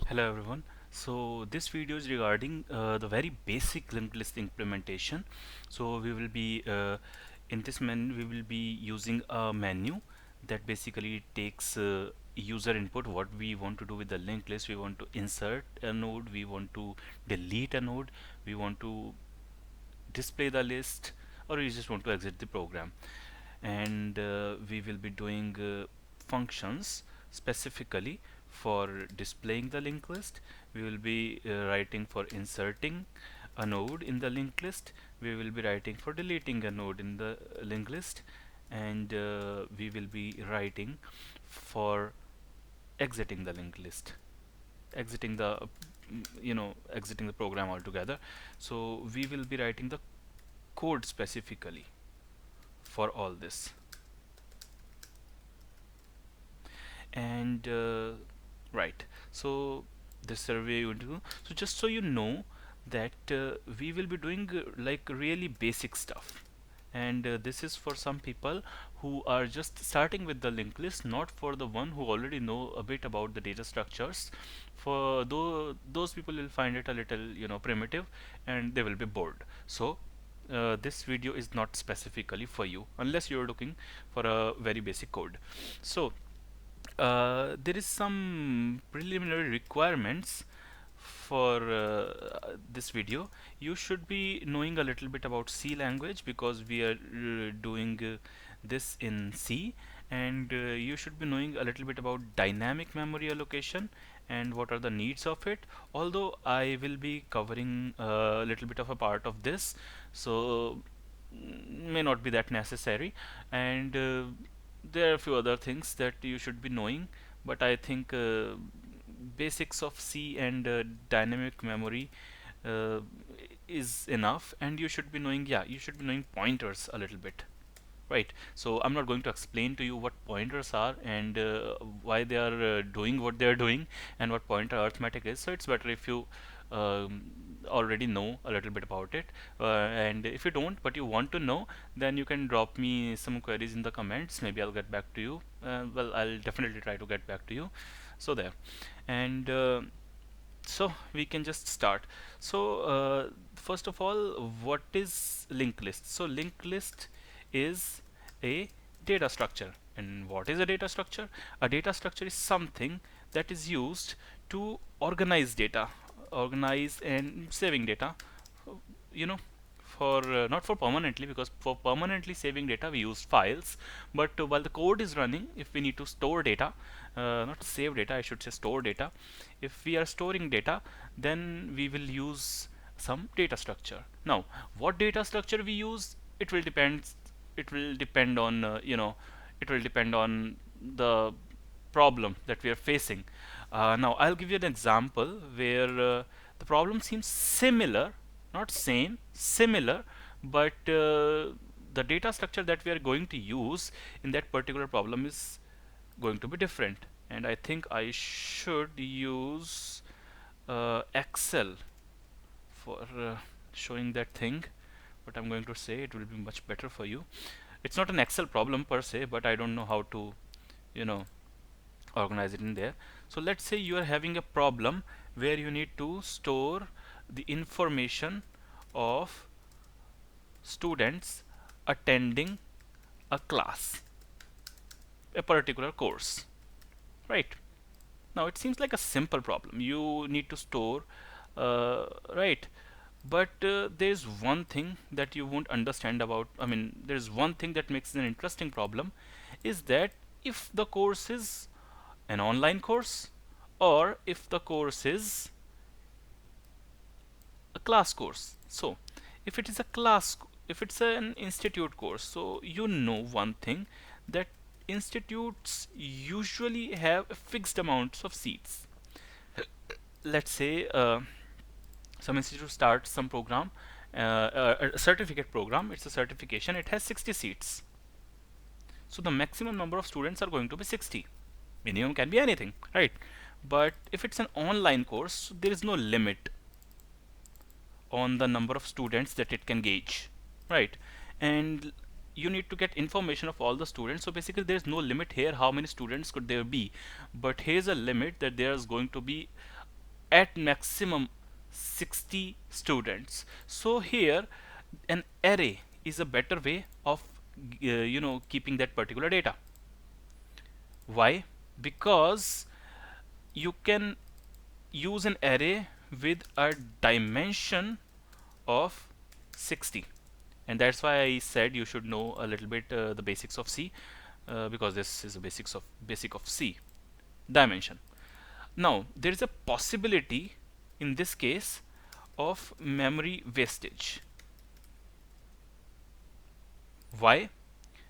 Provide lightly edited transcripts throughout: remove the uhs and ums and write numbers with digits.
Hello everyone. So this video is regarding the very basic linked list implementation. So we will be in this menu we will be using a menu that basically takes user input, what we want to do with the linked list. We want to insert a node, we want to delete a node, we want to display the list, or we just want to exit the program. And we will be doing functions specifically for displaying the linked list. We will be writing for inserting a node in the linked list. We will be writing for deleting a node in the linked list, and we will be writing for exiting the linked list, exiting the exiting the program altogether. So we will be writing the code specifically for all this. And right, so this survey you want to do. So just so you know that we will be doing like really basic stuff, and this is for some people who are just starting with the linked list, not for the one who already know a bit about the data structures. For those people will find it a little primitive, and they will be bored. So this video is not specifically for you unless you are looking for a very basic code. So there is some preliminary requirements for this video. You should be knowing a little bit about C language because we are doing this in C, and you should be knowing a little bit about dynamic memory allocation and what are the needs of it. Although I will be covering a little bit of a part of this, so may not be that necessary. And there are a few other things that you should be knowing, but I think basics of C and dynamic memory uh, is enough. And you should be knowing, yeah, you should be knowing pointers a little bit, right? So I'm not going to explain to you what pointers are and why they are doing what they are doing and what pointer arithmetic is. So it's better if you um, already know a little bit about it, and if you don't but you want to know, then you can drop me some queries in the comments. Maybe I'll get back to you. Well, I'll definitely try to get back to you. So there. And so we can just start. So first of all, what is linked list? So linked list is a data structure. And what is a data structure? A data structure is something that is used to organize data, organize and saving data, you know for not for permanently, because for permanently saving data we use files. But while the code is running, if we need to store data, not save data, I should say store data, if we are storing data, then we will use some data structure. Now what data structure we use, it will depend on it will depend on the problem that we are facing. Now I'll give you an example where the problem seems similar, not same, similar, but the data structure that we are going to use in that particular problem is going to be different. And I think I should use Excel for showing that thing. What I'm going to say, it will be much better for you. It's not an Excel problem per se, but I don't know how to you know organize it in there. So let's say you are having a problem where you need to store the information of students attending a class, a particular course, right? Now it seems like a simple problem. You need to store, right? But there's one thing that you won't understand about. I mean, there's one thing that makes it an interesting problem, is that if the course is an online course, or if the course is a class course. So if it is a class, if it's an institute course, so you know one thing, that institutes usually have fixed amounts of seats. Let's say some institute starts some program, a certificate program, it's a certification, it has 60 seats. So the maximum number of students are going to be 60. Minimum can be anything, right? But if it's an online course, there is no limit on the number of students that it can gauge, right? And you need to get information of all the students. So basically there is no limit here how many students could there be, but here's a limit, that there is going to be at maximum 60 students. So here an array is a better way of keeping that particular data. Why? Because you can use an array with a dimension of 60, and that's why I said you should know a little bit the basics of C, because this is a basic of C dimension. Now there is a possibility in this case of memory wastage. Why?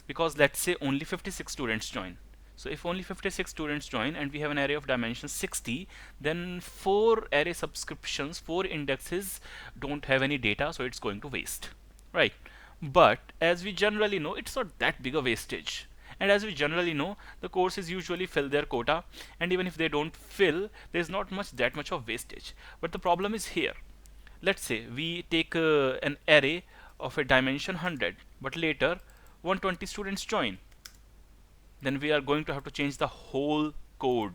Because let's say only 56 students join. So if only 56 students join and we have an array of dimension 60, then 4 array subscriptions, 4 indexes don't have any data, so it's going to waste, right? But as we generally know, it's not that big a wastage. And as we generally know, the courses usually fill their quota, and even if they don't fill, there's not that much of wastage. But the problem is here. Let's say we take an array of a dimension 100, but later 120 students join. Then we are going to have to change the whole code,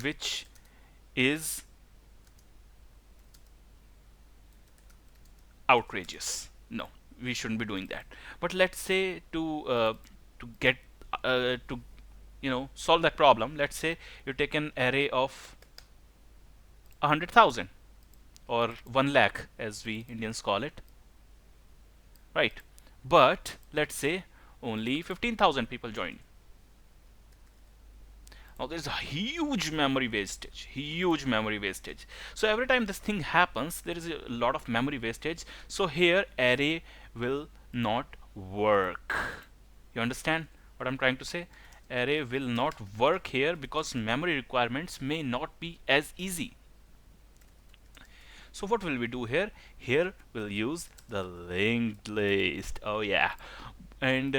which is outrageous. No, we shouldn't be doing that. But let's say to get to solve that problem, let's say you take an array of 100,000 or 1 lakh as we Indians call it, right? But let's say only 15,000 people joined. Now there's a huge memory wastage, huge memory wastage. So every time this thing happens, there is a lot of memory wastage. So here array will not work. You understand what I'm trying to say? Array will not work here because memory requirements may not be as easy. So what will we do here? Here we'll use the linked list. Oh yeah. And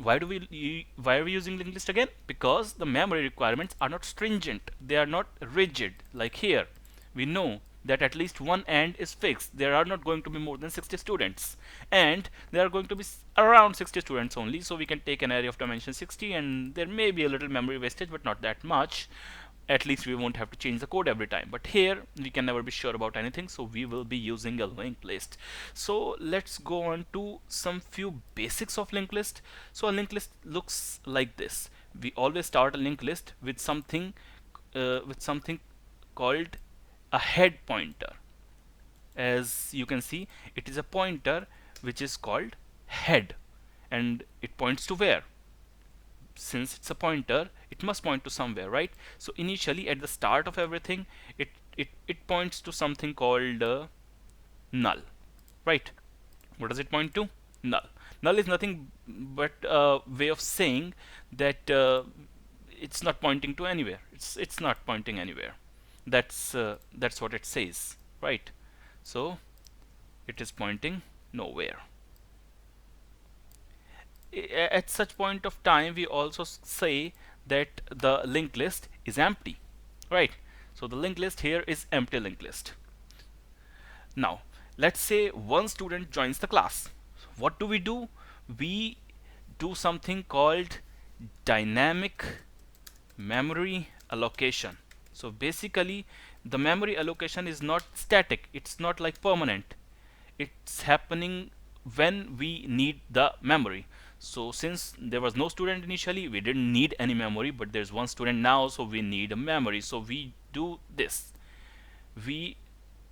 why are we using linked list again? Because the memory requirements are not stringent. They are not rigid. Like here, we know that at least one end is fixed. There are not going to be more than 60 students, and there are going to be around 60 students only. So we can take an array of dimension 60, and there may be a little memory wastage, but not that much. At least we won't have to change the code every time. But here we can never be sure about anything, so we will be using a linked list. So let's go on to some few basics of linked list. So a linked list looks like this. We always start a linked list with something called a head pointer. As you can see, it is a pointer which is called head, and it points to where? Since it's a pointer, it must point to somewhere, right? So initially at the start of everything, it points to something called null, right? What does it point to? Null. Null is nothing but a way of saying that it's not pointing to anywhere. It's not pointing anywhere. That's what it says, right? So it is pointing nowhere. At such point of time, we also say that the linked list is empty, right? So the linked list here is empty linked list. Now let's say one student joins the class. What do? We do something called dynamic memory allocation. So basically the memory allocation is not static, it's not like permanent, it's happening when we need the memory. So since there was no student initially, we didn't need any memory, but there's one student now, so we need a memory. So we do this. We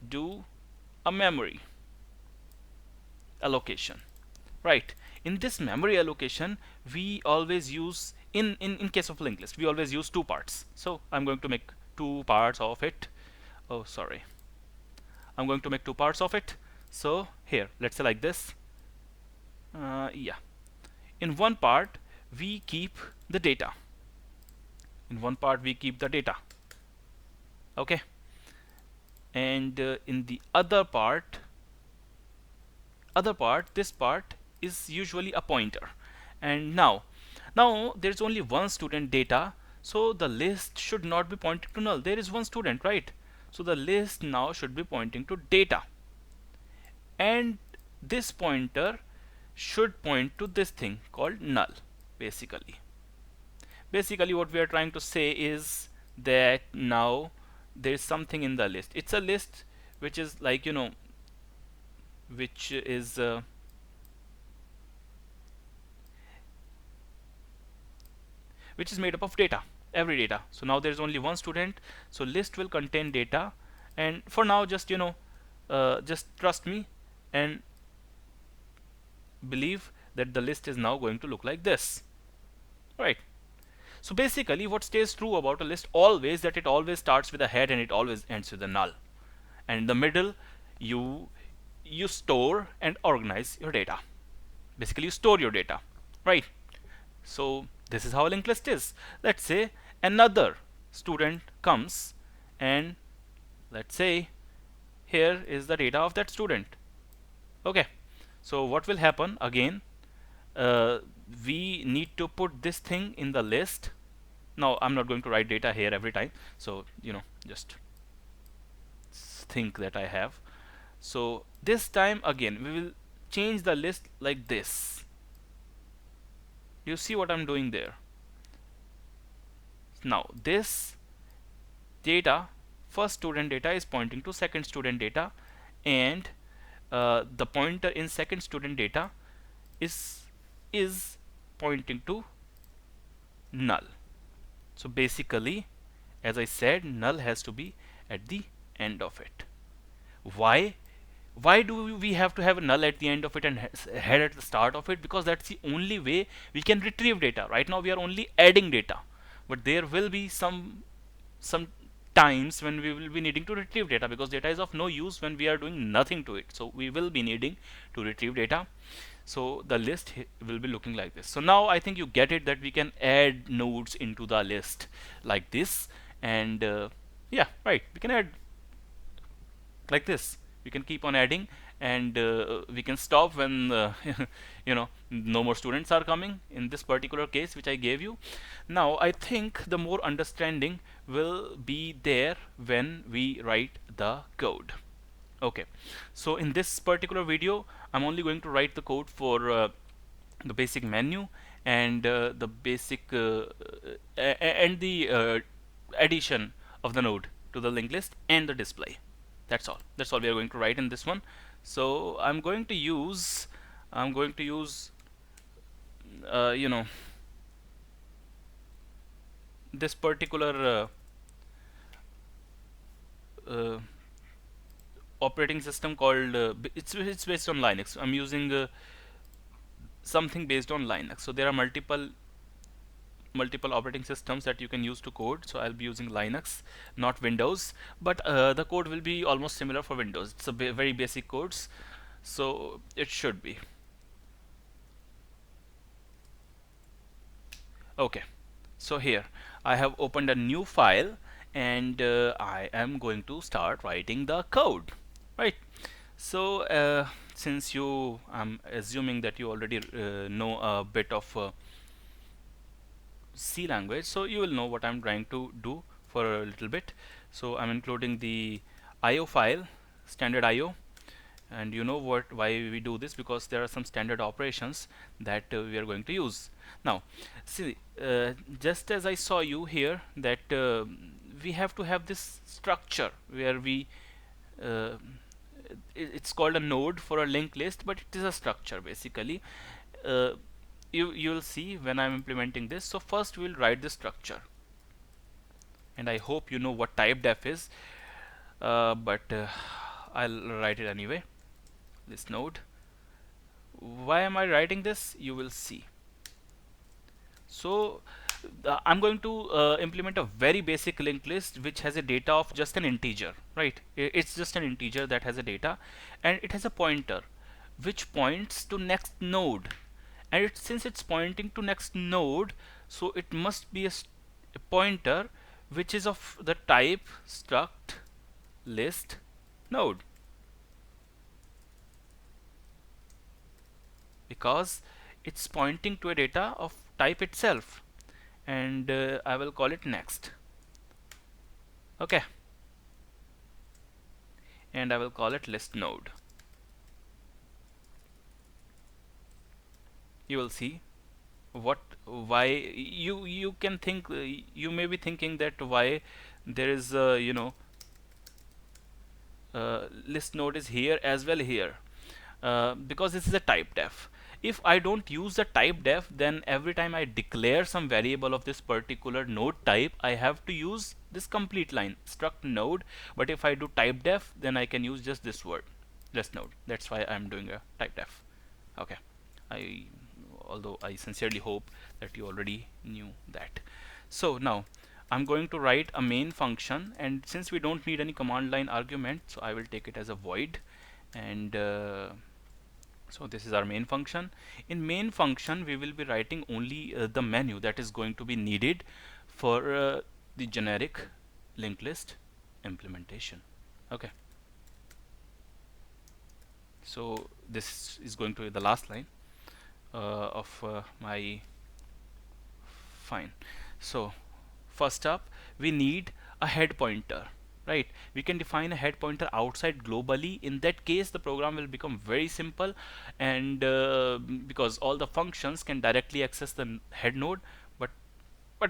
do a memory allocation, right? In this memory allocation, we always use, in case of linked list, we always use two parts. So I'm going to make two parts of it. Oh, sorry. I'm going to make two parts of it. So here, let's say like this. Yeah. In one part we keep the data. Okay. And in the other part, this part is usually a pointer. And now there's only one student data, so the list should not be pointing to null. There is one student, right? So the list now should be pointing to data, and this pointer should point to this thing called null. Basically what we are trying to say is that now there's something in the list. It's a list which is like, which is made up of data, every data. So now there's only one student, so list will contain data. And for now, just just trust me and believe that the list is now going to look like this, right? So basically what stays true about a list always, that it always starts with a head and it always ends with a null. And in the middle, you store and organize your data. Basically you store your data, right? So this is how a linked list is. Let's say another student comes, and let's say here is the data of that student. Okay, so what will happen again? uh, we need to put this thing in the list. Now I'm not going to write data here every time, so just think that I have. So this time again we will change the list like this. You see what I'm doing there? Now this data, first student data, is pointing to second student data, and the pointer in second student data is pointing to null. So basically, as I said, null has to be at the end of it. Why? Why do we have to have a null at the end of it and head at the start of it? Because that's the only way we can retrieve data. Right now we are only adding data, but there will be some times when we will be needing to retrieve data, because data is of no use when we are doing nothing to it. So we will be needing to retrieve data. So the list will be looking like this. So now I think you get it, that we can add nodes into the list like this. And yeah, right, we can add like this. We can keep on adding, and we can stop when no more students are coming, in this particular case which I gave you. Now I think the more understanding will be there when we write the code. Okay, so in this particular video I'm only going to write the code for the basic menu, and the basic and the addition of the node to the linked list and the display. That's all we are going to write in this one. So I'm going to use you know this particular uh, operating system called it's based on Linux. I'm using something based on Linux. So there are multiple operating systems that you can use to code. So I'll be using Linux, not Windows, but the code will be almost similar for Windows. It's a very basic codes, so it should be okay. So here I have opened a new file, and I am going to start writing the code, right? So since I'm assuming that you already know a bit of C language, so you will know what I'm trying to do for a little bit. So I'm including the IO file, standard IO, and you know why we do this, because there are some standard operations that we are going to use. Now see, just as I saw you here, that we have to have this structure where we uh, it's called a node for a linked list, but it is a structure basically. uh, you'll see when I'm implementing this. So first we'll write the structure, and I hope you know what type def is, but I'll write it anyway. This node. Why am I writing this? You will see. So I'm going to implement a very basic linked list which has a data of just an integer, right? It's just an integer that has a data, and it has a pointer which points to next node, and since it's pointing to next node, so it must be a pointer which is of the type struct list node, because it's pointing to a data of type itself. And I will call it next. Okay, and I will call it list node. You will see why you can think, you may be thinking that why there is list node is here as well here, because this is a type def. If I don't use the type def, then every time I declare some variable of this particular node type, I have to use this complete line struct node. But if I do type def, then I can use just this word list node. That's why I'm doing a type def. Okay, I although I sincerely hope that you already knew that. So now I'm going to write a main function, and since we don't need any command line argument, so I will take it as a void. And so this is our main function. In main function we will be writing only the menu that is going to be needed for the generic linked list implementation. Okay, so this is going to be the last line of my fine. So first up, we need a head pointer, right? We can define a head pointer outside globally. In that case, the program will become very simple, and because all the functions can directly access the head node, but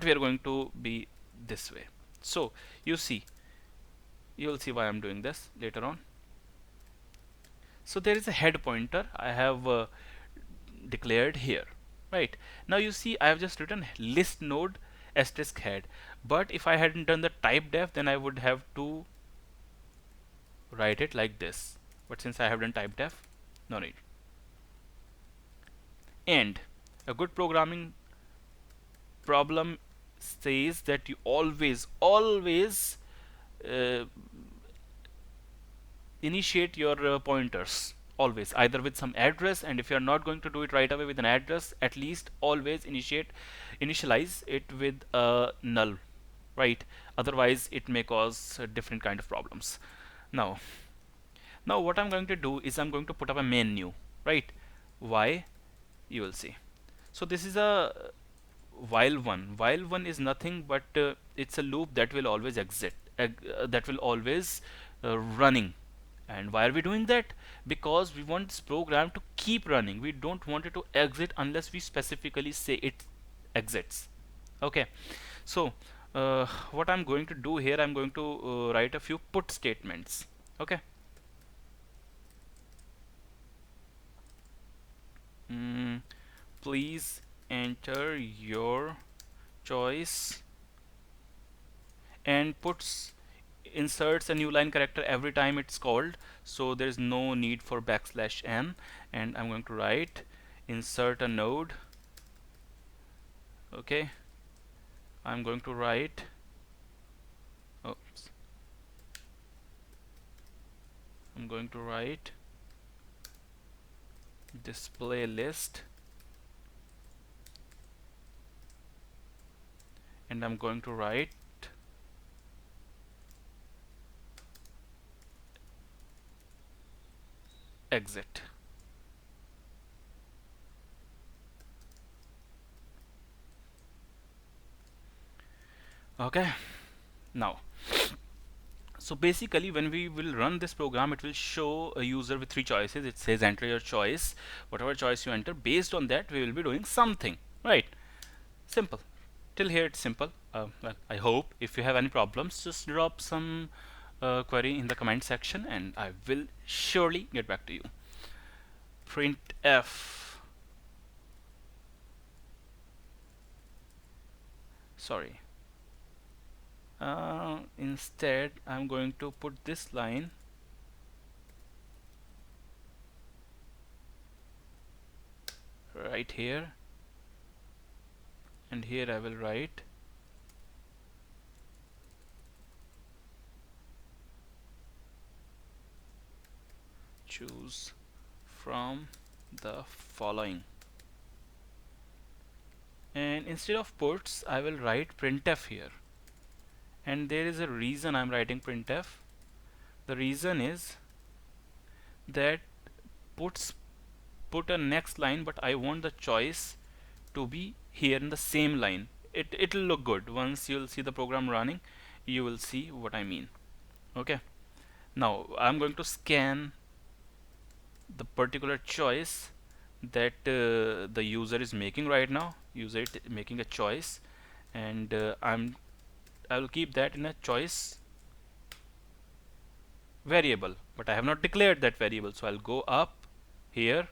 we are going to be this way. So you will see why I'm doing this later on. So there is a head pointer I have declared here, right? Now you see I have just written list node asterisk head, but if I hadn't done the type def, then I would have to write it like this. But since I have done type def, no need. And a good programming problem says that you always uh, initiate your pointers always either with some address, and if you are not going to do it right away with an address, at least always initialize it with a null, right? Otherwise it may cause different kind of problems. now now what I'm going to do is I'm going to put up a menu, right? Why? You will see. So this is a while one is nothing but it's a loop that will always exit, that will always running. And why are we doing that? Because we want this program to keep running. We don't want it to exit unless we specifically say it exits. Okay, so what I'm going to do here, I'm going to write a few put statements. Okay. mm, Please enter your choice, and puts inserts a new line character every time it's called, so there is no need for backslash n. And I'm going to write insert a node. Okay, I'm going to write oops, I'm going to write display list, and I'm going to write exit. Okay, now so basically when we will run this program, it will show a user with three choices. It says enter your choice. Whatever choice you enter, based on that we will be doing something, right? Simple. Till here it's simple. Well, I hope if you have any problems, just drop some query in the comment section and I will surely get back to you. Printf, sorry, instead I'm going to put this line right here, and here I will write choose from the following. And instead of puts, I will write printf here. And there is a reason I'm writing printf. The reason is that puts put a next line, but I want the choice to be here in the same line. It'll look good once you'll see the program running. You will see what I mean. Okay. Now I'm going to scan the particular choice that the user is making right now. User making a choice, and I will keep that in a choice variable, but I have not declared that variable. So I'll go up here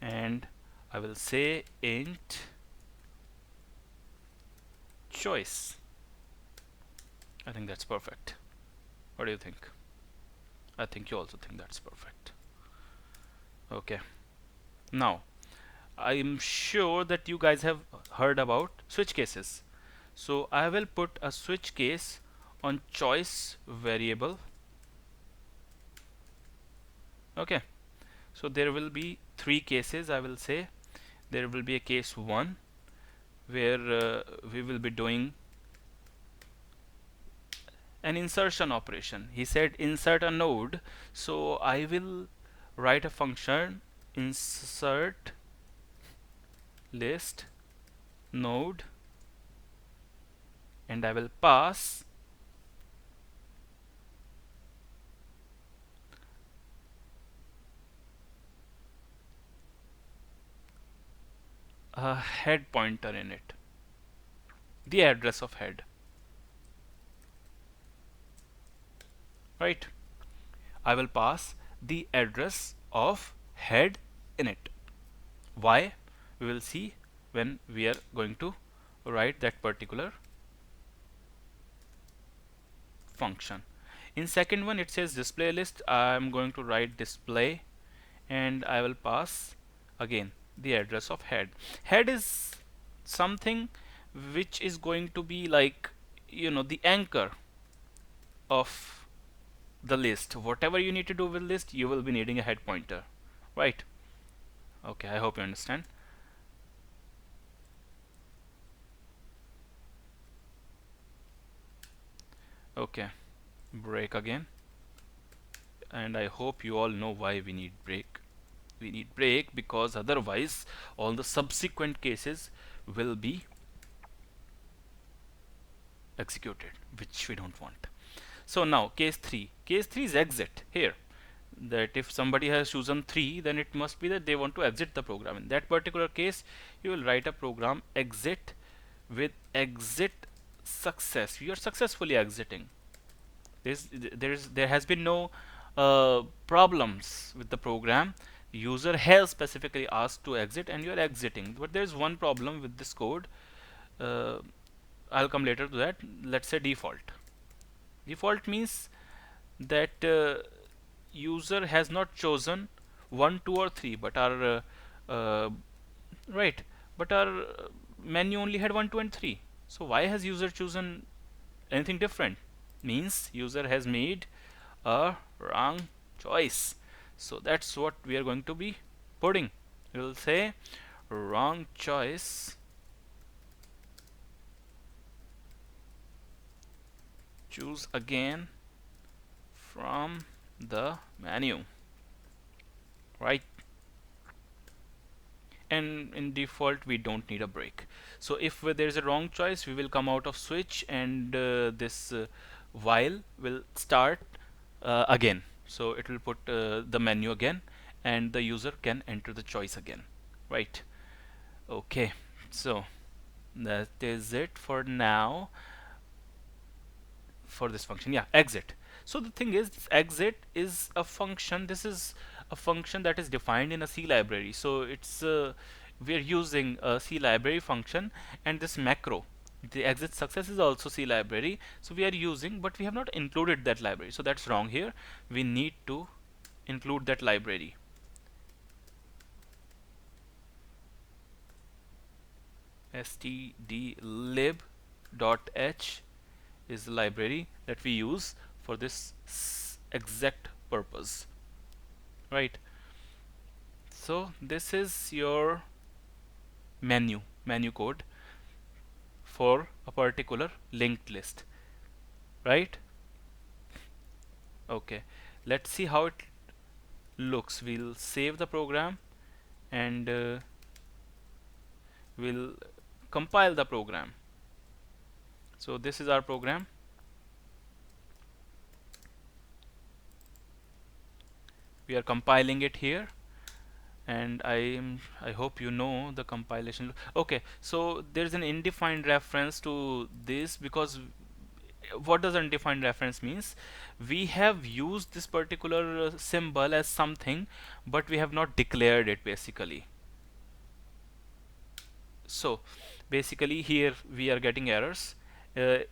and I will say int choice. I think that's perfect. What do you think? I think you also think that's perfect. Okay. Now, I'm sure that you guys have heard about switch cases. So I will put a switch case on choice variable. Okay. So there will be three cases, I will say. There will be a case 1 where we will be doing an insertion operation. He said insert a node, so I will write a function insert list node, and I will pass a head pointer in it, the address of head, right? I will pass the address of head in it. Why? We will see when we are going to write that particular function. In second one it says display list. I am going to write display and I will pass again the address of head. Head is something which is going to be like, the anchor of the list. Whatever you need to do with list, you will be needing a head pointer, right? Okay, I hope you understand. Okay, break again, and I hope you all know why we need break. We need break because otherwise all the subsequent cases will be executed, which we don't want. So now case 3. Case 3 is exit here. That if somebody has chosen 3, then it must be that they want to exit the program. In that particular case, you will write a program exit with exit success. You are successfully exiting. There has been no problems with the program. User has specifically asked to exit and you are exiting. But there's one problem with this code. Uh, I'll come later to that. Let's say default. Default means that user has not chosen 1, 2 or 3, but our right, but our menu only had 1, 2 and 3. So why has user chosen anything different? Means user has made a wrong choice. So that's what we are going to be putting. We will say wrong choice, choose again from the menu, right? And in default we don't need a break. So if there is a wrong choice, we will come out of switch and this while will start again. So it will put the menu again and the user can enter the choice again, right? Okay, so that is it for now for this function. Yeah, exit. So the thing is, exit is a function. This is a function that is defined in a C library. So it's we are using a C library function, and this macro, the exit success, is also C library. So we are using, but we have not included that library. So that's wrong here. We need to include that library. stdlib.h is the library that we use for this exact purpose, right? So this is your menu code for a particular linked list, right? Okay, let's see how it looks. We'll save the program and we'll compile the program. So this is our program. We are compiling it here, and I hope you know the compilation. Okay, so there's an undefined reference to this because what does undefined reference means? We have used this particular symbol as something, but we have not declared it basically. So basically here we are getting errors.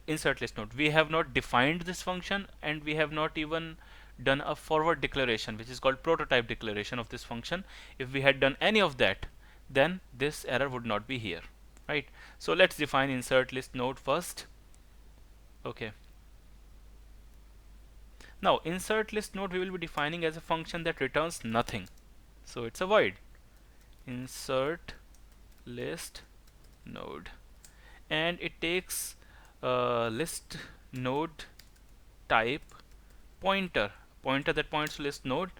Insert list node, we have not defined this function, and we have not even done a forward declaration, which is called prototype declaration of this function. If we had done any of that, then this error would not be here, right? So let's define insert list node first. Okay, now insert list node we will be defining as a function that returns nothing, so it's a void. Insert list node, and it takes list node type pointer that points to list node,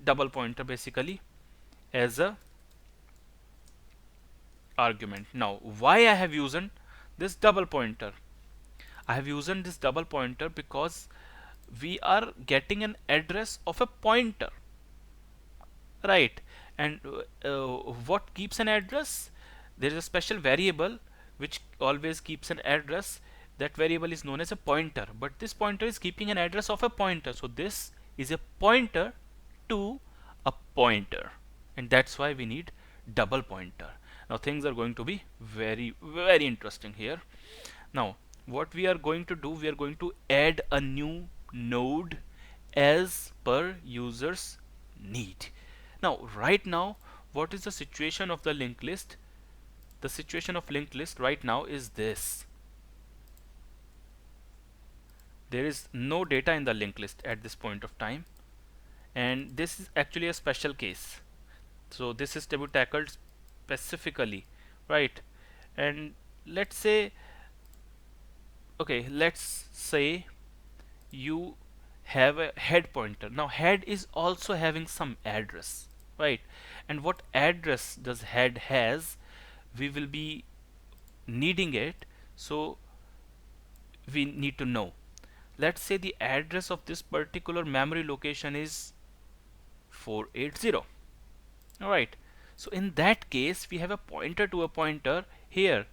double pointer basically, as a argument. Now why I have used this double pointer? I have used this double pointer because we are getting an address of a pointer, right? And what keeps an address? There is a special variable which always keeps an address. That variable is known as a pointer, but this pointer is keeping an address of a pointer, so this is a pointer to a pointer, and that's why we need double pointer. Now things are going to be very interesting here. Now what we are going to do, we are going to add a new node as per user's need. Now right now, what is the situation of the linked list? The situation of linked list right now is this: there is no data in the linked list at this point of time, and this is actually a special case. So this is to be tackled specifically, right? And let's say, okay, let's say you have a head pointer. Now head is also having some address, right? And what address does head has, we will be needing it, so we need to know. Let's say the address of this particular memory location is 480. Alright, so in that case we have a pointer to a pointer here,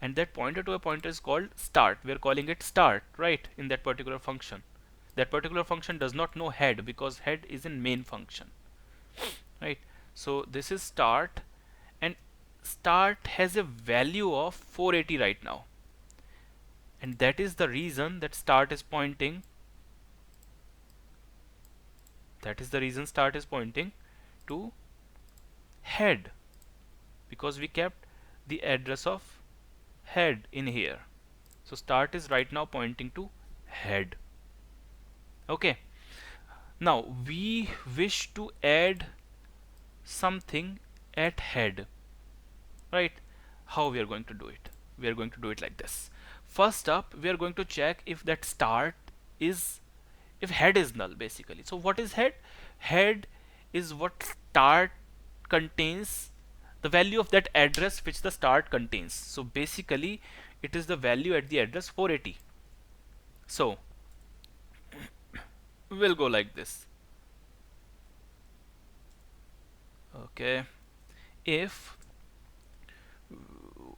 and that pointer to a pointer is called start. We are calling it start, right, in that particular function. That particular function does not know head because head is in main function, right? So this is start, and start has a value of 480 right now, and that is the reason that start is pointing, to head, because we kept the address of head in here. So start is right now pointing to head. Okay, now we wish to add something at head, right? How we are going to do it? We are going to do it like this. First up, we are going to check if that start is, if head is null basically. So what is head? Head is what start contains, the value of that address which the start contains. So basically it is the value at the address 480. So we'll go like this. Okay, if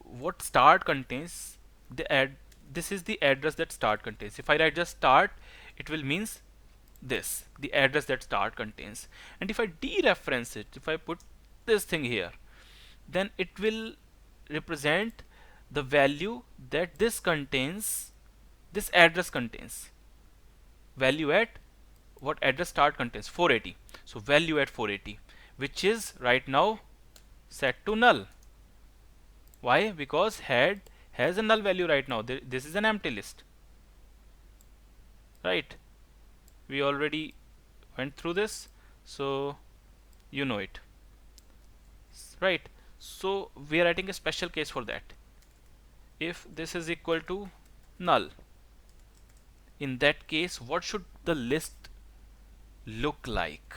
what start contains, the add, this is the address that start contains. If I write just start, it will means this, the address that start contains. And if I dereference it, if I put this thing here, then it will represent the value that this contains, this address contains. Value at what address start contains, 480. So value at 480, which is right now set to null. Why? Because head has a null value right now. This is an empty list, right? We already went through this, so you know it, right? So we are writing a special case for that. If this is equal to null, in that case what should the list look like?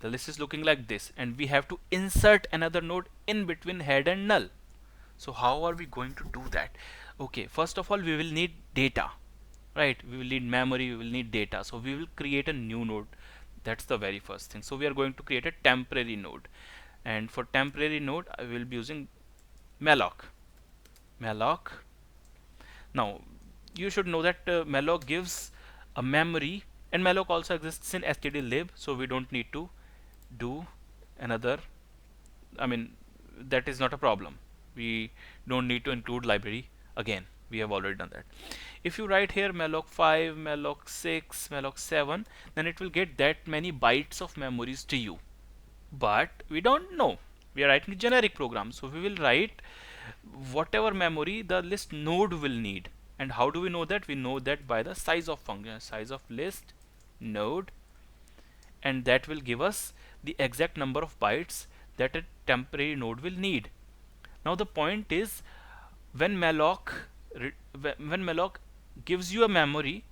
The list is looking like this, and we have to insert another node in between head and null. So how are we going to do that? Okay, first of all we will need data, right? We will need memory, we will need data, so we will create a new node. That's the very first thing. So we are going to create a temporary node, and for temporary node I will be using malloc. Malloc. Now you should know that malloc gives a memory, and malloc also exists in stdlib, so we don't need to do another. I mean, that is not a problem. We don't need to include library again. We have already done that. If you write here malloc 5, malloc 6, malloc 7, then it will get that many bytes of memories to you. But we don't know. We are writing a generic program, so we will write whatever memory the list node will need. And how do we know that? We know that by the size of function, size of list node, and that will give us the exact number of bytes that a temporary node will need. Now the point is, when malloc when malloc gives you a memory,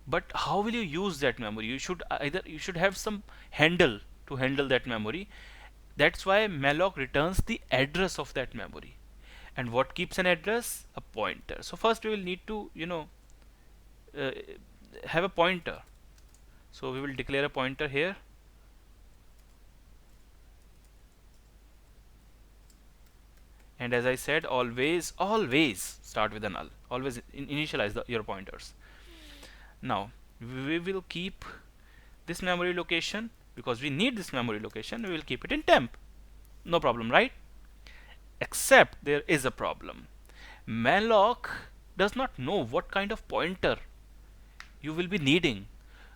but how will you use that memory? You should have some handle to handle that memory. That's why malloc returns the address of that memory. And what keeps an address? A pointer. So first we will need to uh, have a pointer. So we will declare a pointer here. And as I said, always start with a null. Always initialize your pointers. Now we will keep this memory location, because we need this memory location. We will keep it in temp. No problem, right? Except there is a problem. Malloc does not know what kind of pointer you will be needing.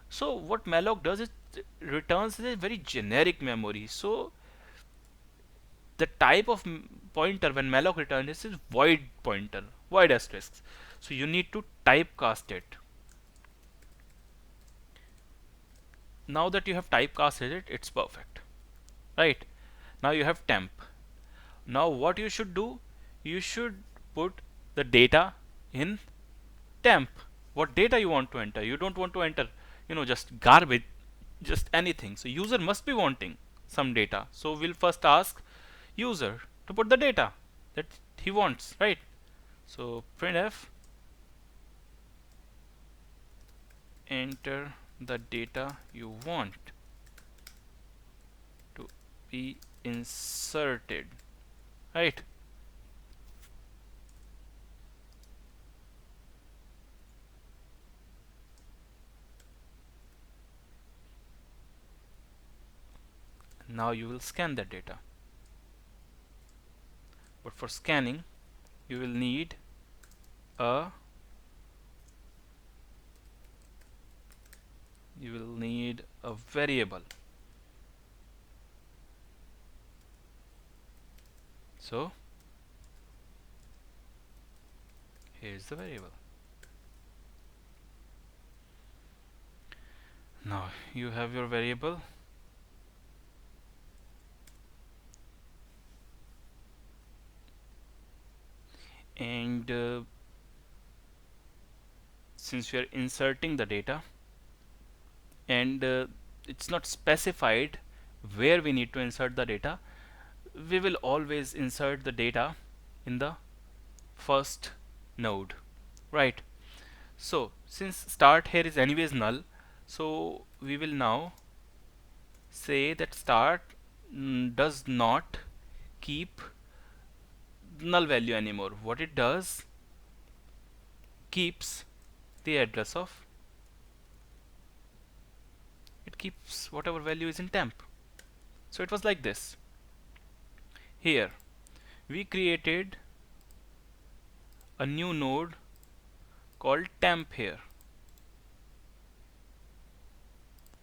So what malloc does is returns a very generic memory. So the type of pointer when malloc returns is void pointer, void asterisk. So you need to typecast it. Now that you have typecasted it, it's perfect, right? Now you have temp. Now what you should do, you should put the data in temp. What data you want to enter? You don't want to enter just garbage, just anything. So user must be wanting some data, so we'll first ask user to put the data that he wants, right? So printf, enter the data you want to be inserted, right? Now you will scan that data, but for scanning you will need a variable. So here's the variable. Now you have your variable, and since we are inserting the data, and it's not specified where we need to insert the data, we will always insert the data in the first node, right? So since start here is anyways null, so we will now say that start does not keep null value anymore. What it does, keeps the address of, it keeps whatever value is in temp. So it was like this. Here we created a new node called temp here,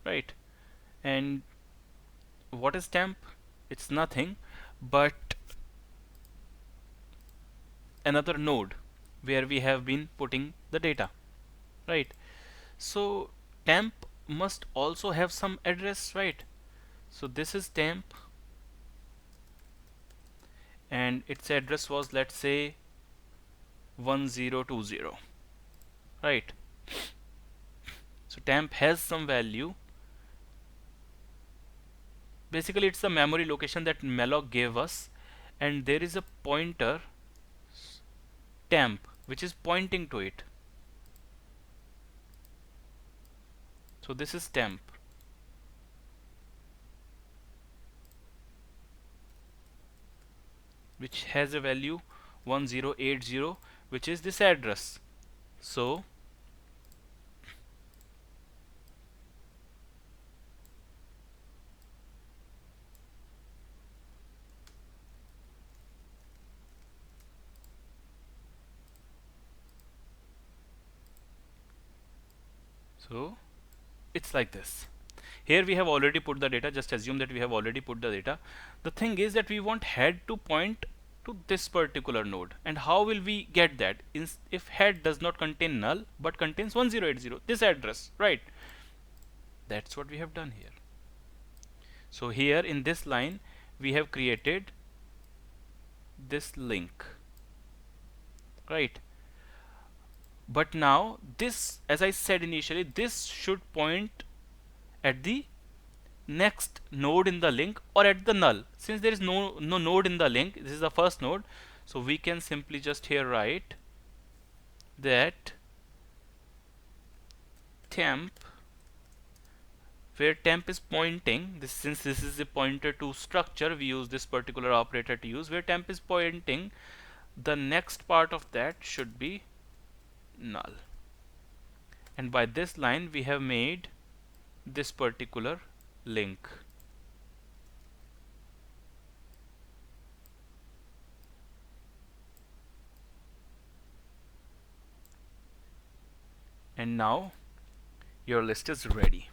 right? And what is temp? It's nothing but another node where we have been putting the data, right? So temp must also have some address, right? So this is temp, and its address was, let's say, 1020, right? So temp has some value. Basically it's the memory location that malloc gave us, and there is a pointer temp which is pointing to it. So this is temp. which has a value 1080, which is this address. So so it's like this. Here we have already put the data. Just assume that we have already put the data. The thing is that we want head to point to this particular node, and how will we get that? If head does not contain null but contains 1080, this address, right? That's what we have done here. So here in this line we have created this link, right? But now this, as I said initially, this should point at the next node in the link or at the null. Since there is no node in the link, this is the first node, so we can simply just here write that temp, where temp is pointing this, since this is a pointer to structure, we use this particular operator to use, where temp is pointing, the next part of that should be null. And by this line we have made this particular link. And now your list is ready.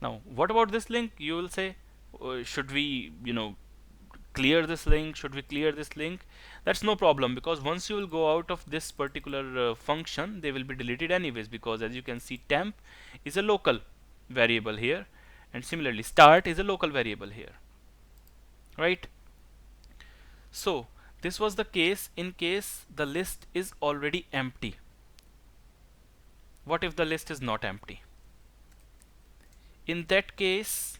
Now what about this link? You will say, should we clear this link? Should we clear this link? That's no problem, because once you will go out of this particular function, they will be deleted anyways, because as you can see, temp is a local variable here, and similarly start is a local variable here, right? So this was the case in case the list is already empty. What if the list is not empty? In that case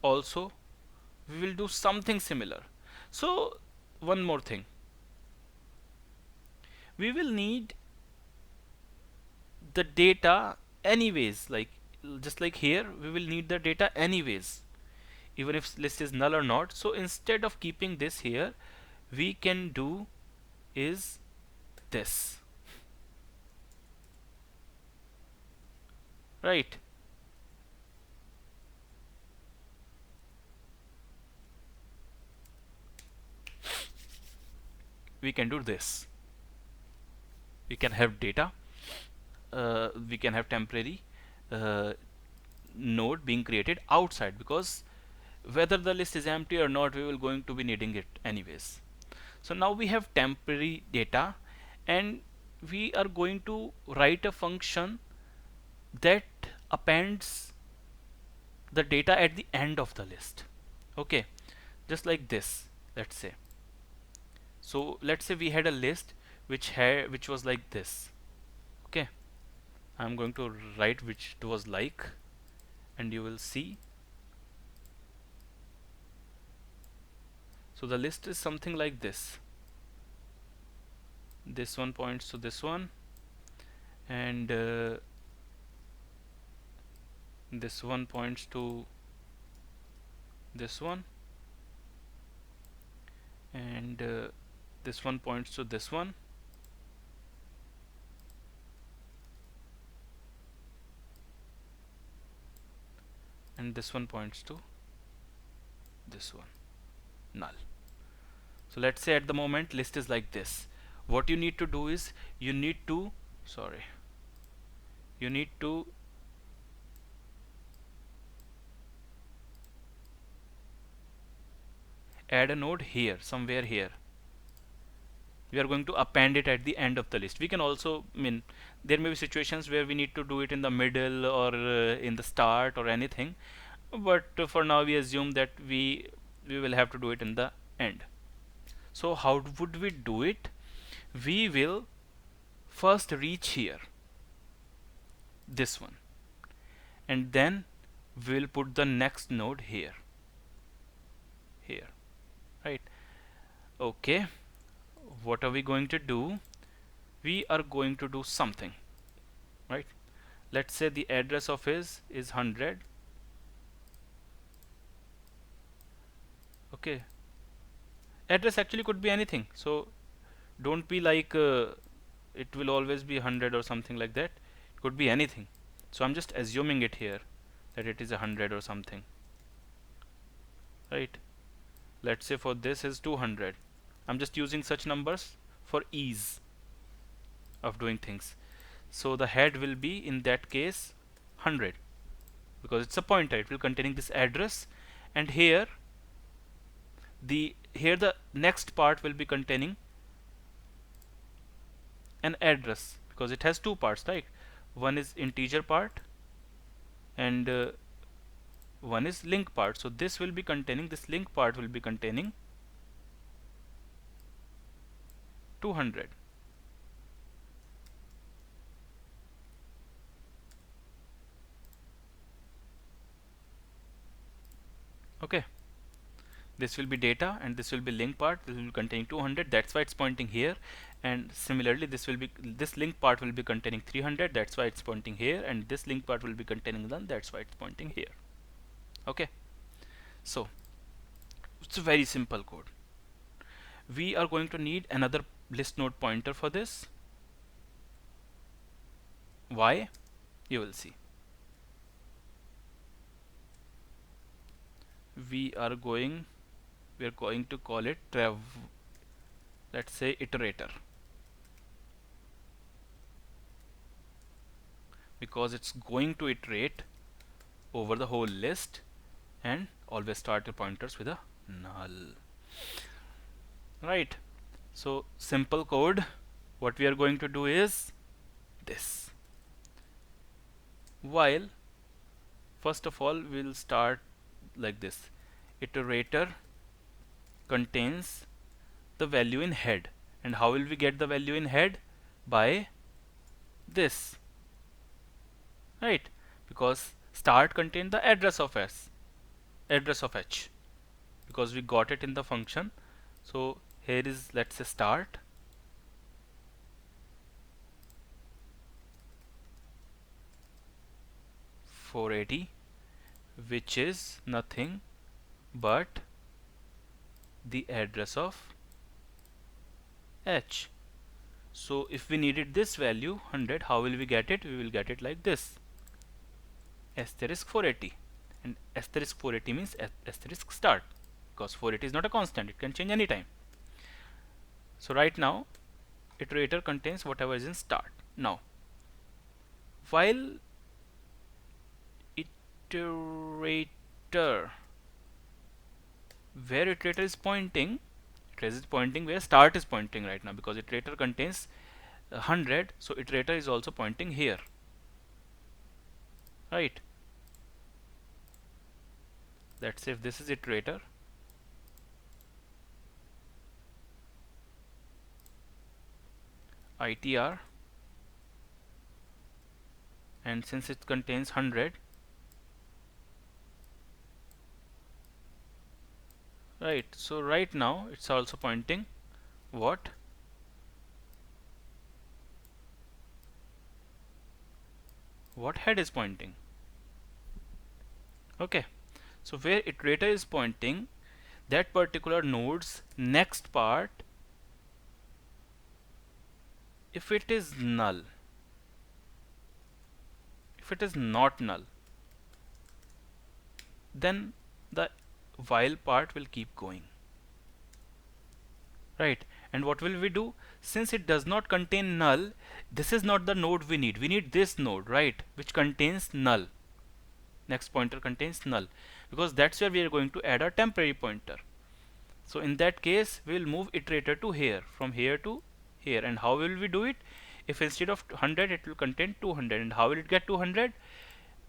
also we will do something similar. So one more thing, we will need the data anyways, like just like here we will need the data anyways, even if list is null or not. So instead of keeping this here, we can do is this, right? We can do this. We can have data, we can have temporary uh, node being created outside, because whether the list is empty or not, we will going to be needing it anyways. So now we have temporary data, and we are going to write a function that appends the data at the end of the list. Okay, just like this, let's say. So let's say we had a list which was like this. Okay, I'm going to write which it was like, and you will see. So the list is something like this. This one points to this one, and this one points to this one, and this one points to this one, and this one points to this one, null. So let's say at the moment list is like this. What you need to do is you need to add a node here, somewhere here. We are going to append it at the end of the list. We can also, there may be situations where we need to do it in the middle or in the start or anything, but for now we assume that we will have to do it in the end. So how would we do it? We will first reach here, this one, and then we'll put the next node here, right? Okay, what are we going to do? We are going to do something, right? Let's say the address of his is 100, Okay, address actually could be anything, so don't be like it will always be 100 or something like that. It could be anything. So I'm just assuming it here that it is 100 or something, right? Let's say for this is 200. I'm just using such numbers for ease of doing things. So the head will be in that case 100 because it's a pointer. It will containing this address, and here the next part will be containing an address because it has two parts, right? One is integer part and one is link part. So this will be containing, this link part will be containing 200. Okay, this will be data and this will be link part. This will be containing 200, that's why it's pointing here. And similarly this will be, this link part will be containing 300, that's why it's pointing here. And this link part will be containing none, that's why it's pointing here. Okay, so it's a very simple code. We are going to need another list node pointer for this. Why? You will see. We are going to call it let's say iterator, because it's going to iterate over the whole list and always start the pointers with a null, right? So simple code. What we are going to do is this. While first of all we'll start like this: iterator contains the value in head. And how will we get the value in head? By this, right? Because start contained the address of h, because we got it in the function. So here is, let's say, start, (480), which is nothing but the address of h. So if we needed this value 100, how will we get it? We will get it like this: asterisk 480, and asterisk 480 means asterisk start, because 480 is not a constant, it can change anytime. So right now iterator contains whatever is in start. Now while iterator, where iterator is pointing, it is pointing where start is pointing right now, because iterator contains 100, so iterator is also pointing here, right? Let's say if this is iterator, itr, and since it contains 100, right, so right now it's also pointing what? What head is pointing. Okay, so where iterator is pointing, that particular node's next part, if it is null, if it is not null, then the while part will keep going, right? And what will we do? Since it does not contain null, this is not the node we need. We need this node, right, which contains null. Next pointer contains null, because that's where we are going to add our temporary pointer. So in that case we will move iterator to here, from here to here. And how will we do it? If instead of 100 it will contain 200, and how will it get 200?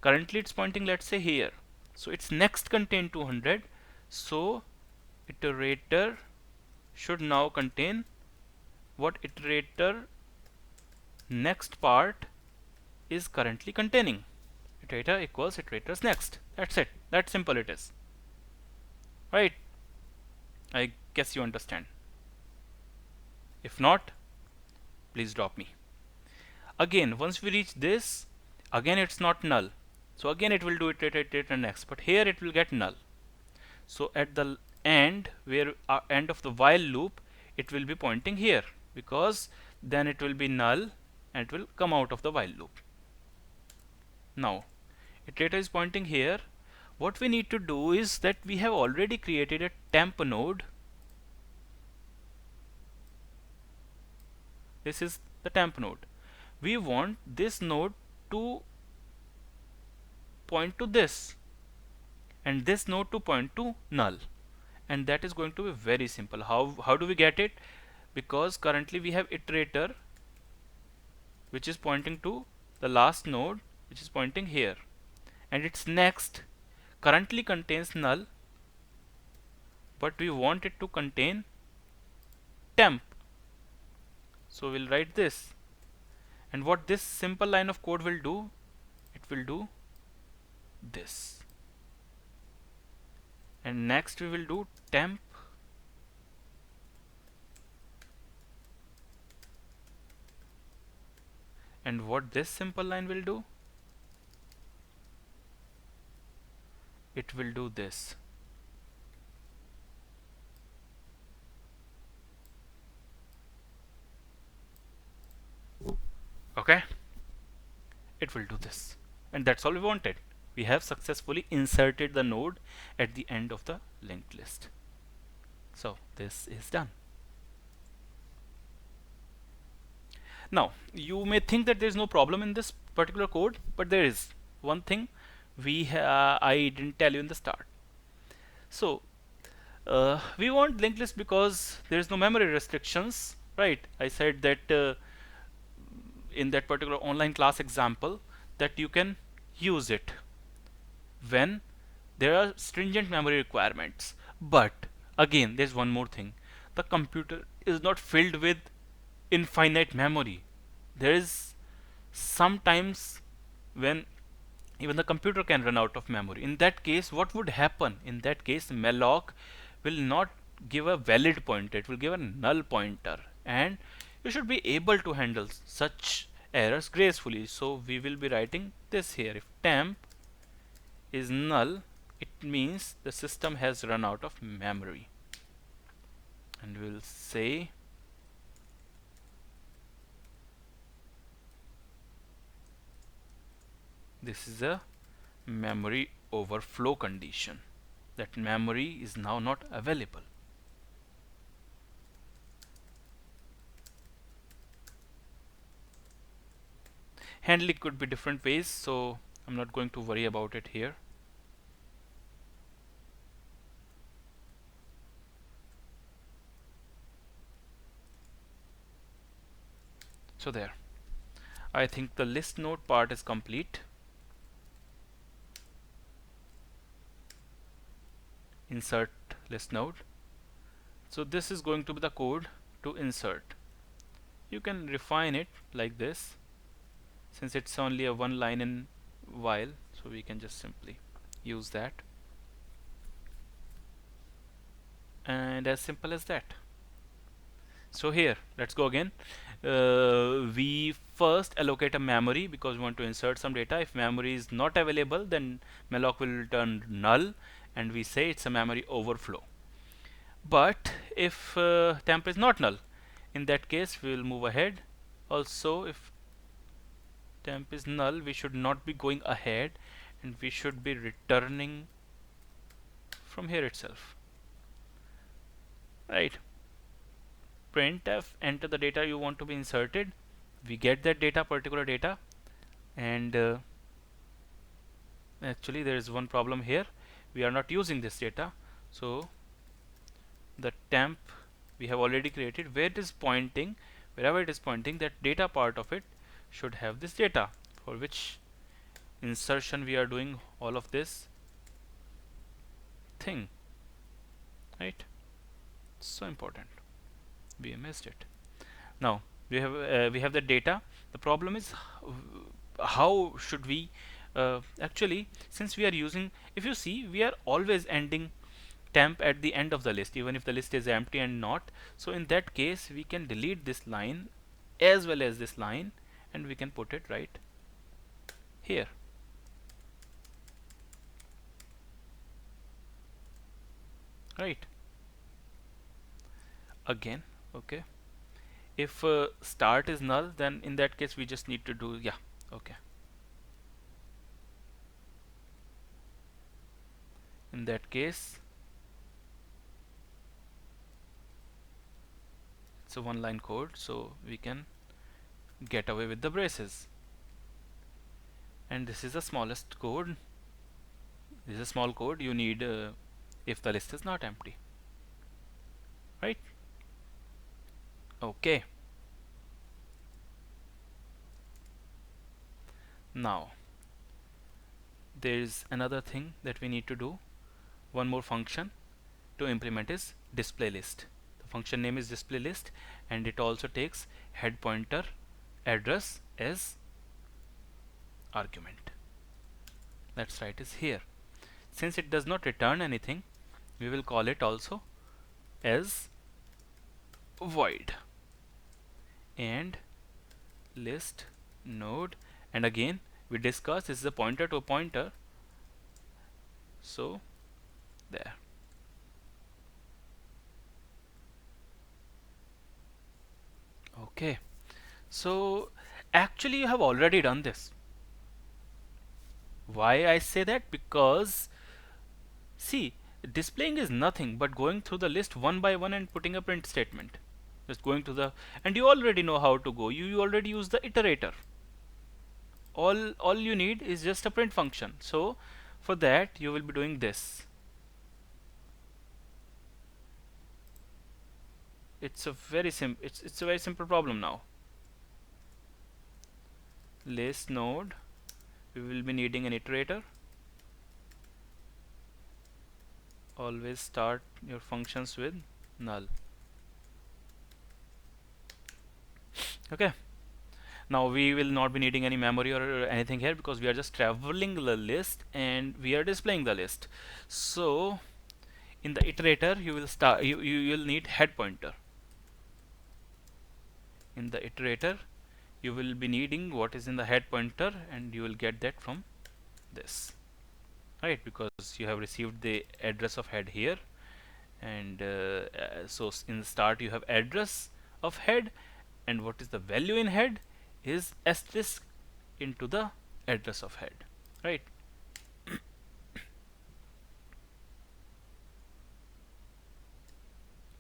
Currently it's pointing, let's say, here, so its next contain 200, so iterator should now contain what iterator next part is currently containing. Iterator equals iterator's next. That's it. That simple it is, right? I guess you understand. If not, please drop me. Again, once we reach this, again it's not null, so again it will do iterator next, but here it will get null. So at the and where end of the while loop, it will be pointing here, because then it will be null and it will come out of the while loop. Now iterator is pointing here. What we need to do is that we have already created a temp node. This is the temp node. We want this node to point to this and this node to point to null, and that is going to be very simple. How do we get it? Because currently we have iterator which is pointing to the last node, which is pointing here, and its next currently contains null, but we want it to contain temp, so we'll write this. And what this simple line of code will do, it will do this. And next we will do temp, and what this simple line will do, it will do this. Okay, it will do this, and that's all we wanted. We have successfully inserted the node at the end of the linked list. So this is done. Now you may think that there is no problem in this particular code, but there is one thing I didn't tell you in the start. So we want linked list because there is no memory restrictions, right? I said that in that particular online class example that you can use it when there are stringent memory requirements. But again, there's one more thing: the computer is not filled with infinite memory. There is sometimes when even the computer can run out of memory. In that case, what would happen? In that case, malloc will not give a valid pointer, it will give a null pointer, and you should be able to handle such errors gracefully. So we will be writing this here: if temp is null, it means the system has run out of memory, and we'll say this is a memory overflow condition, that memory is now not available. Handling could be different ways, so I'm not going to worry about it here. So there, I think the list node part is complete. Insert list node. So this is going to be the code to insert. You can refine it like this, since it's only a one line in while, so we can just simply use that, and as simple as that. So here, let's go again. We first allocate a memory because we want to insert some data. If memory is not available, then malloc will return null, and we say it's a memory overflow. But if temp is not null, in that case we will move ahead. Also, if temp is null, we should not be going ahead, and we should be returning from here itself, right? Printf, enter the data you want to be inserted. We get that data, particular data, and actually there is one problem here. We are not using this data, so the temp we have already created, where it is pointing, wherever it is pointing, that data part of it should have this data, for which insertion we are doing all of this thing, right? So important, we missed it. Now we have the data. The problem is how should we actually, since we are using, if you see, we are always ending temp at the end of the list, even if the list is empty and not. So in that case, we can delete this line as well as this line, and we can put it right here. Right, again. Okay, if start is null, then in that case we just need to do, yeah, okay, in that case it's a one line code, so we can get away with the braces. And this is the smallest code. This is a small code you need if the list is not empty, right? Okay, now there is another thing that we need to do. One more function to implement is display list. The function name is display list, and it also takes head pointer address as argument. That's right, is here. Since it does not return anything, we will call it also as void and list node. And again we discussed this is a pointer to a pointer, so there. Okay, so actually you have already done this. Why I say that? Because see, displaying is nothing but going through the list one by one and putting a print statement. Just going to the, and you already know how to go. You already use the iterator. All you need is just a print function. So for that you will be doing this. It's a very it's a very simple problem now. List node, we will be needing an iterator. Always start your functions with null. Okay, now we will not be needing any memory or anything here because we are just traveling the list and we are displaying the list. So in the iterator you will start, you will need head pointer. In the iterator you will be needing what is in the head pointer, and you will get that from this, right? Because you have received the address of head here, and so in the start you have address of head, and what is the value in head is asterisk into the address of head, right?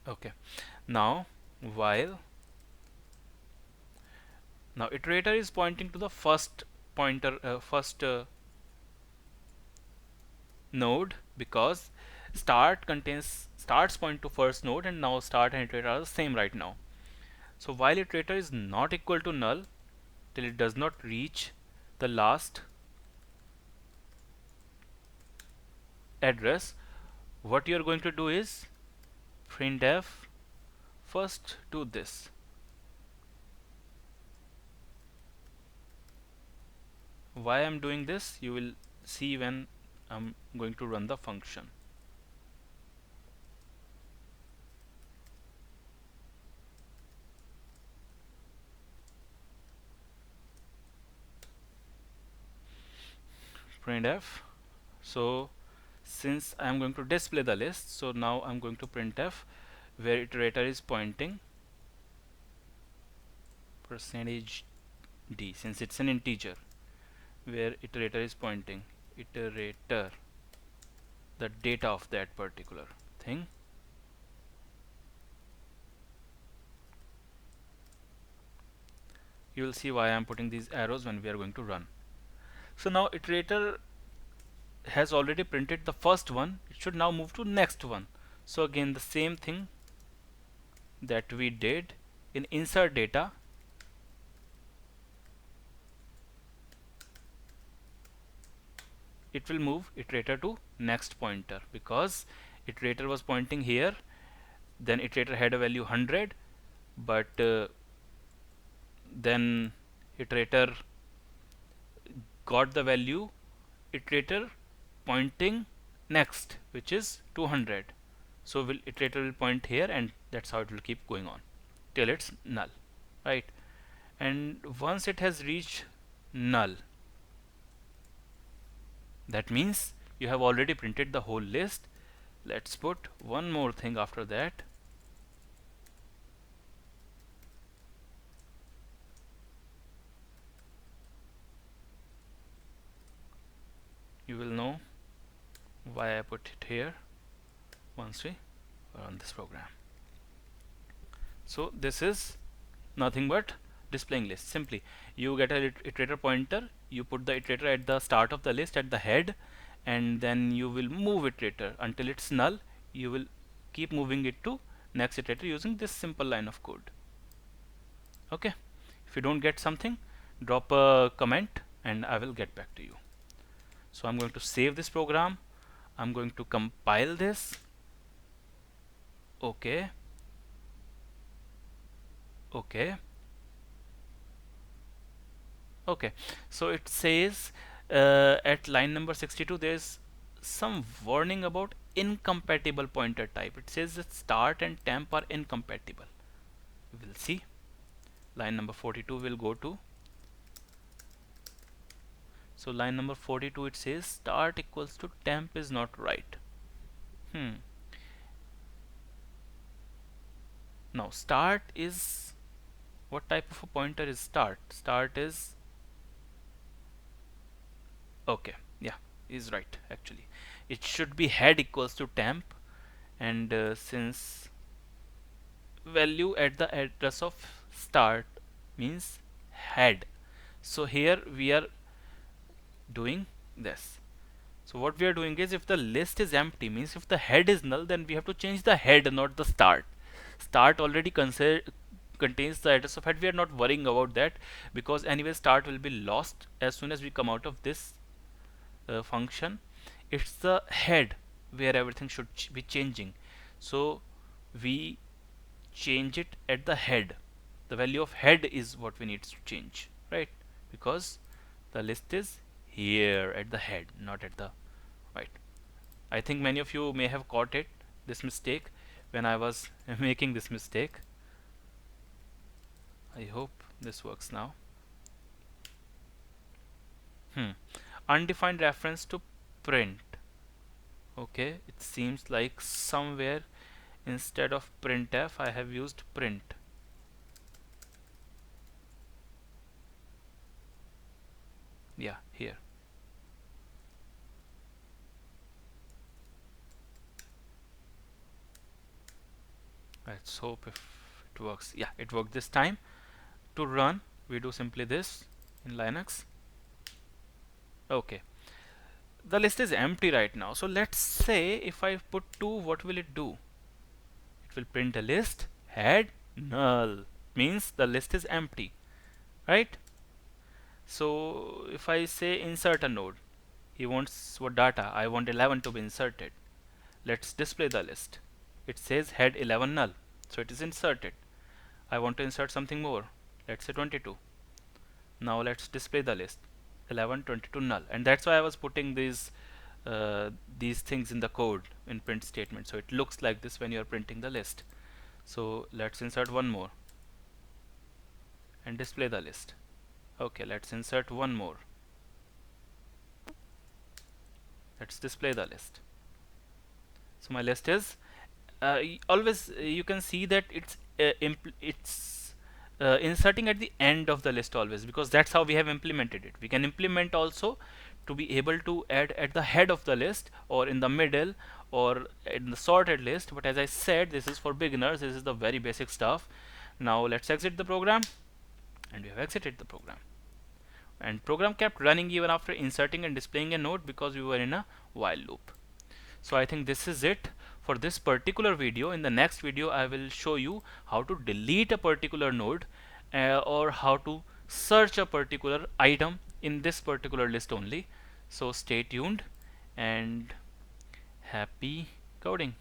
Okay, now while now iterator is pointing to the first pointer, first node, because start contains starts point to first node, and now start and iterator are the same right now. So while iterator is not equal to null till it does not reach the last address, what you are going to do is printf first do this. Why I'm doing this you will see when I'm going to run the function. Printf, so since I'm going to display the list, so now I'm going to printf where iterator is pointing percentage %d, since it's an integer, where iterator is pointing iterator the data of that particular thing. You will see why I'm putting these arrows when we are going to run. So now iterator has already printed the first one, it should now move to next one. So again the same thing that we did in insert data, it will move iterator to next pointer, because iterator was pointing here, then iterator had a value 100, but then iterator got the value iterator pointing next, which is 200. So iterator will point here, and that's how it will keep going on till it's null, right? And once it has reached null, that means you have already printed the whole list. Let's put one more thing after that. You will know why I put it here once we run this program. So this is nothing but displaying list. Simply you get a iterator pointer, you put the iterator at the start of the list at the head, and then you will move iterator until it's null. You will keep moving it to next iterator using this simple line of code. Okay, if you don't get something, drop a comment and I will get back to you. So I'm going to save this program. I'm going to compile this. Okay, okay, okay. So it says at line number 62 there's some warning about incompatible pointer type. It says that start and temp are incompatible. We'll see. Line number 42 will go to. So line number 42, it says start equals to temp is not right. Now start is, what type of a pointer is start? Start is, okay, yeah, is right actually. It should be head equals to temp, and since value at the address of start means head, so here we are doing this. So what we are doing is, if the list is empty, means if the head is null, then we have to change the head, not the start. Start already contains the address of head. We are not worrying about that, because anyway start will be lost as soon as we come out of this function. It's the head where everything should be changing. So we change it at the head. The value of head is what we need to change, right? Because the list is here at the head, not at the right. I think many of you may have caught it, this mistake, when I was making this mistake. I hope this works now. Undefined reference to print. Okay, it seems like somewhere instead of printf I have used print. Yeah, here. Let's hope if it works. Yeah, it worked this time. To run, we do simply this in Linux. Okay, the list is empty right now. So let's say if I put 2, what will it do? It will print a list, head null, means the list is empty, right? So if I say insert a node, he wants what data? I want 11 to be inserted. Let's display the list. It says head 11 null, so it is inserted. I want to insert something more. Let's say 22. Now let's display the list. 11, 22 null, and that's why I was putting these things in the code in print statement, so it looks like this when you are printing the list. So let's insert one more and display the list. Okay, let's insert one more. Let's display the list. So my list is always you can see that it's inserting at the end of the list always, because that's how we have implemented it. We can implement also to be able to add at the head of the list, or in the middle, or in the sorted list, but as I said, this is for beginners. This is the very basic stuff. Now let's exit the program, and we have exited the program, and program kept running even after inserting and displaying a node, because we were in a while loop. So I think this is it for this particular video. In the next video I will show you how to delete a particular node, or how to search a particular item in this particular list only. So stay tuned and happy coding.